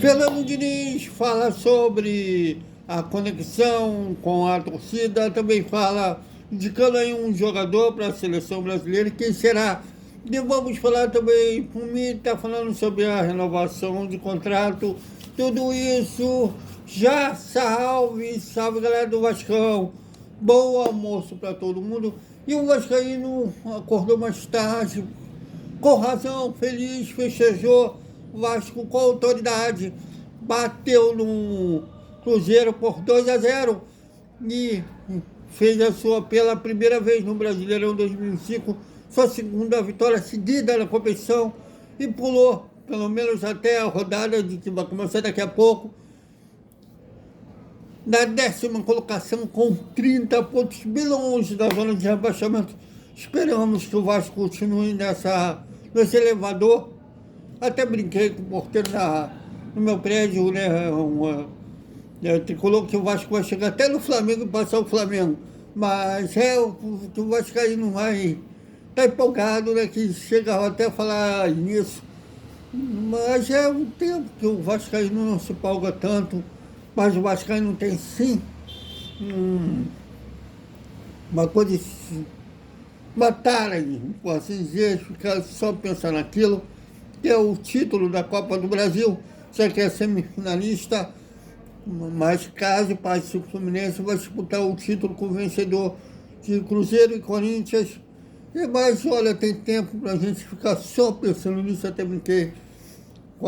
Fernando Diniz fala sobre a conexão com a torcida, também fala, indicando aí um jogador para a seleção brasileira, quem será? E vamos falar também, o Mi está falando sobre a renovação de contrato, tudo isso. Já salve galera do Vascão, bom almoço para todo mundo. E o vascaíno acordou mais tarde, com razão, feliz, festejou. Vasco com autoridade bateu no Cruzeiro por 2-0 e fez a sua, pela primeira vez no Brasileirão 2005, sua segunda vitória seguida na competição e pulou, pelo menos até a rodada que vai começar daqui a pouco, na 10ª colocação com 30 pontos, bem longe da zona de rebaixamento. Esperamos que o Vasco continue nesse elevador. Até brinquei com o porteiro no meu prédio, né? Tricolor, que o Vasco vai chegar até no Flamengo e passar o Flamengo. Mas o Vasco aí não vai. Está empolgado, né? Que chega até a falar nisso. Mas é um tempo que o Vascaíno não se empolga tanto. Mas o Vascaíno tem sim uma coisa de matar aí, por assim dizer, ficar só pensando naquilo, que é o título da Copa do Brasil, já que é semifinalista, mas caso passe o Fluminense, vai disputar o título com o vencedor de Cruzeiro e Corinthians. Mas olha, tem tempo para a gente ficar só pensando nisso. Até brinquei com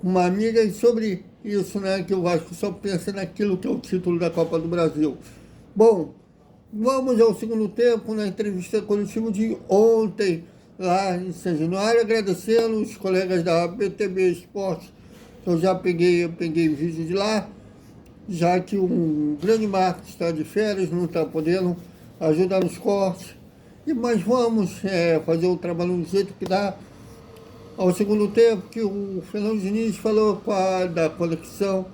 uma amiga sobre isso, né? Que o Vasco só pensa naquilo que é o título da Copa do Brasil. Bom, vamos ao segundo tempo, na entrevista coletiva de ontem, lá em São Januário, agradecendo os colegas da BTB Esporte, que eu já peguei vídeo de lá, já que um grande marco está de férias, não está podendo ajudar nos cortes. Mas vamos fazer o trabalho do jeito que dá. Ao segundo tempo, que o Fernando Diniz falou da conexão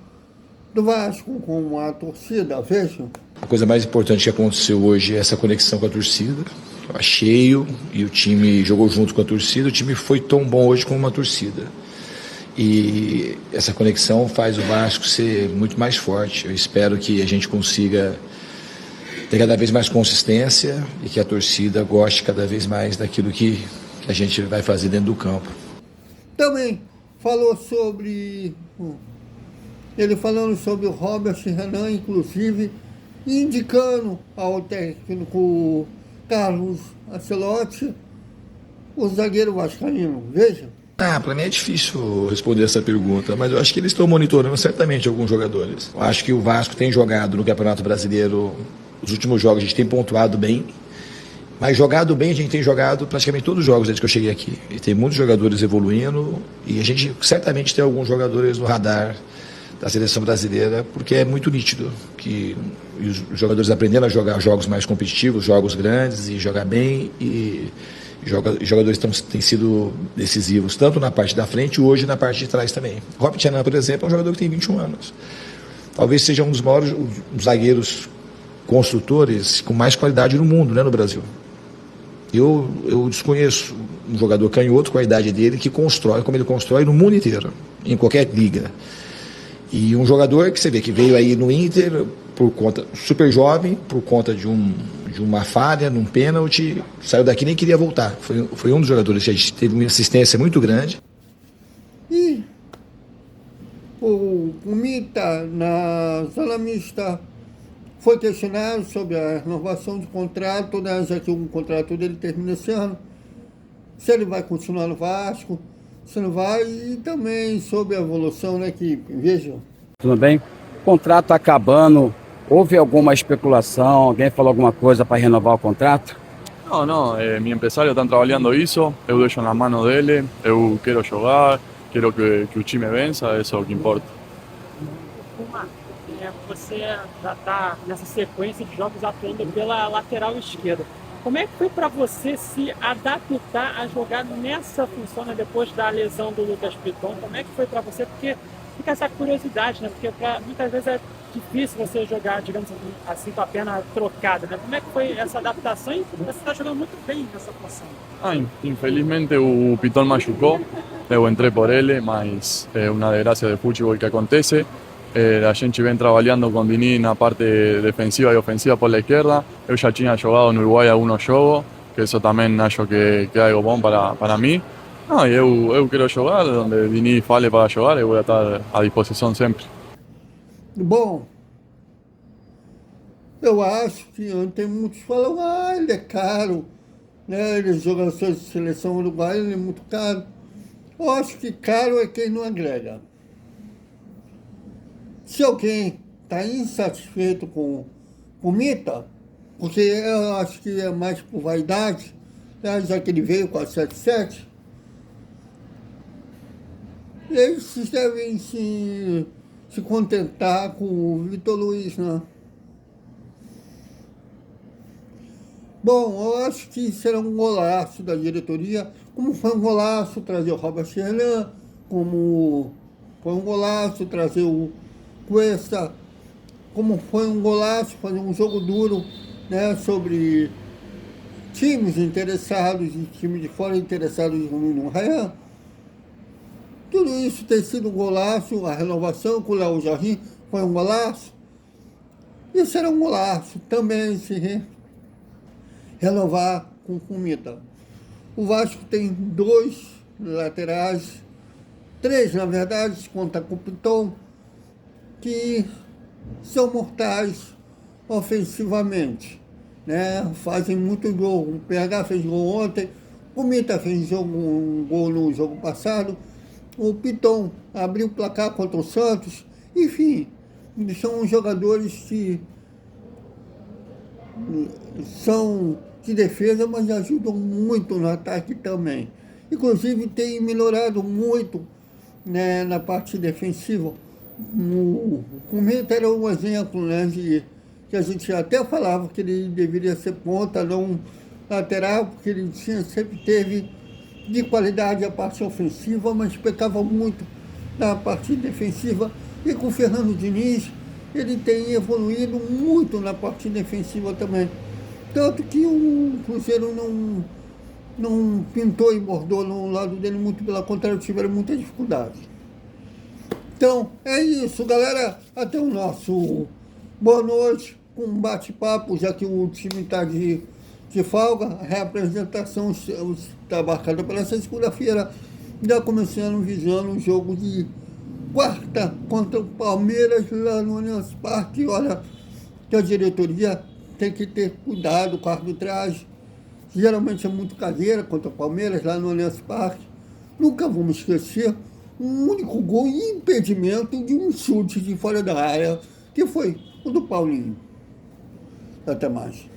do Vasco com a torcida, vejam. A coisa mais importante que aconteceu hoje é essa conexão com a torcida. Estava cheio e o time jogou junto com a torcida. O time foi tão bom hoje como uma torcida. E essa conexão faz o Vasco ser muito mais forte. Eu espero que a gente consiga ter cada vez mais consistência e que a torcida goste cada vez mais daquilo que a gente vai fazer dentro do campo. Também falou sobre, ele falando sobre o Robert Renan, inclusive, indicando ao técnico Carlos Ancelotti, o zagueiro vascaíno. Veja. Para mim é difícil responder essa pergunta, mas eu acho que eles estão monitorando certamente alguns jogadores. Eu acho que o Vasco tem jogado no Campeonato Brasileiro, os últimos jogos a gente tem pontuado bem, mas jogado bem a gente tem jogado praticamente todos os jogos desde que eu cheguei aqui. E tem muitos jogadores evoluindo e a gente certamente tem alguns jogadores no radar da seleção brasileira, porque é muito nítido que os jogadores aprendendo a jogar jogos mais competitivos, jogos grandes e jogar bem, e jogadores têm sido decisivos tanto na parte da frente e hoje na parte de trás também. Robert Renan, por exemplo, é um jogador que tem 21 anos. Talvez seja um dos maiores zagueiros construtores com mais qualidade no mundo, né, no Brasil. Eu desconheço um jogador canhoto com a idade dele que constrói como ele constrói no mundo inteiro, em qualquer liga. E um jogador que você vê que veio aí no Inter por conta, super jovem, por conta de uma falha, num pênalti, saiu daqui e nem queria voltar. Foi um dos jogadores que a gente teve uma assistência muito grande. E o Mita, na zona mista, foi questionado sobre a renovação de contrato, né, já que o contrato dele termina esse ano, se ele vai continuar no Vasco, se não vai, e também sobre a evolução da equipe. Vejam. Tudo bem? O contrato acabando, houve alguma especulação, alguém falou alguma coisa para renovar o contrato? Não, mi empresário está trabalhando isso, eu deixo na mão dele, eu quero jogar, quero que o time vença, isso é o que importa. Você já está nessa sequência de jogos atuando pela lateral esquerda. Como é que foi para você se adaptar a jogar nessa função, né, depois da lesão do Lucas Piton? Como é que foi para você? Porque fica essa curiosidade, né? Porque muitas vezes é difícil você jogar, digamos assim, com a perna trocada, né? Como é que foi essa adaptação? E você está jogando muito bem nessa função. Infelizmente o Piton machucou, eu entrei por ele, mas é uma desgraça de futebol que acontece. A gente vem trabalhando com Diniz na parte defensiva e ofensiva por la izquierda. Eu já tinha jogado no Uruguai alguns jogos, que isso também acho que é algo bom para mim. Não, eu quero jogar, onde Diniz fale para jogar, eu vou estar à disposição sempre. Bom, eu acho que ontem muitos falam, ele é caro, né? Ele é jogador de seleção uruguaia, ele é muito caro. Eu acho que caro é quem não agrega. Se alguém está insatisfeito com o Mita, porque eu acho que é mais por vaidade, né? Já que ele veio com a 77, eles devem se contentar com o Vitor Luiz, né? Bom, eu acho que será um golaço da diretoria, como foi um golaço trazer o Robert Hernan, como foi um golaço trazer o Cuesta, como foi um golaço fazer um jogo duro, né, sobre times interessados e times de fora interessados no Rayan. Tudo isso tem sido um golaço, a renovação com o Léo Jardim foi um golaço. E será um golaço também se renovar com o Mita. O Vasco tem 2 laterais, 3 na verdade, se conta com o Piton, que são mortais ofensivamente, né? Fazem muito gol. O PH fez gol ontem, o Mita fez um gol no jogo passado, o Piton abriu o placar contra o Santos. Enfim, são jogadores que são de defesa, mas ajudam muito no ataque também. Inclusive tem melhorado muito, né, na parte defensiva. O Mita era um exemplo, né, que a gente até falava que ele deveria ser ponta, não lateral, porque ele sempre teve de qualidade a parte ofensiva, mas pecava muito na parte defensiva. E com o Fernando Diniz, ele tem evoluído muito na parte defensiva também. Tanto que o Cruzeiro não pintou e bordou no lado dele, muito pelo contrário, tiveram muita dificuldade. Então, é isso, galera. Até o nosso boa noite, com um bate-papo, já que o time está de folga. A reapresentação está marcada para essa segunda-feira, já começando visando o jogo de quarta contra o Palmeiras lá no Allianz Parque. Olha, que a diretoria tem que ter cuidado com a arbitragem. Geralmente é muito caseira contra o Palmeiras lá no Allianz Parque. Nunca vamos esquecer um único gol e impedimento de um chute de fora da área, que foi o do Paulinho. Até mais.